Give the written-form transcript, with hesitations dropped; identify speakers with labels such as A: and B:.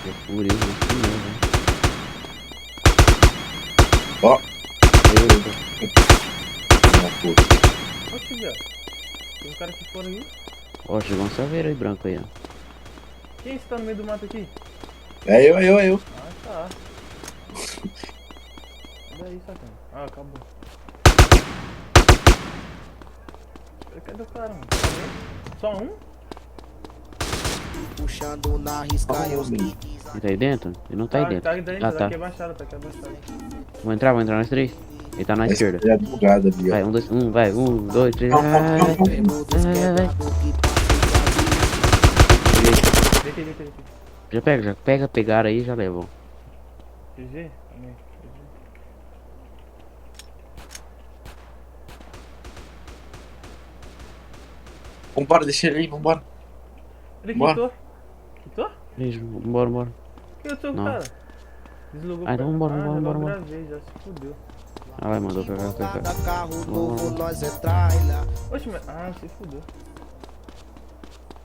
A: É por isso mesmo.
B: Ó.
A: Eita.
B: Uma puta.
C: Oxe, viado. Tem um cara aqui fora aí.
A: Ó, chegou um saveiro aí branco aí, ó.
C: Quem está no meio do mato aqui?
B: É eu.
C: Ah, tá. Cadê aí, sacana? Ah, acabou. Cadê o cara, mano? Só um?
D: Puxando na risca
B: Ó,
D: eu os
B: menino.
A: Ele tá aí dentro? Ele não tá aí dentro.
C: Tá aí dentro,
A: Ah,
C: tá
A: tá.
C: aqui abaixado, tá aqui abaixado.
A: Vou entrar nós três. Ele tá na
B: Essa
A: esquerda.
B: é a bugada ali, ó.
A: Vai, vai, 1, 2, 3,
B: Não, não, não, não.
D: Pelo dos quebrado que
C: Deitei.
A: Já pega, pegaram aí e já levam.
C: GG? Amém. GG.
B: Vambora, deixa ele aí, vambora.
C: Ele
B: Bora.
C: quitou? Quitou?
A: Beijo, bora.
C: Quitou o
A: Não.
C: cara. Deslogou
A: Ah, então vambora.
C: já logo gravei, já se fudeu.
A: Ah, vai, mandou pegar.
D: cada carro novo nós é trailer.
C: Oxe, mas... Ah, se fudeu.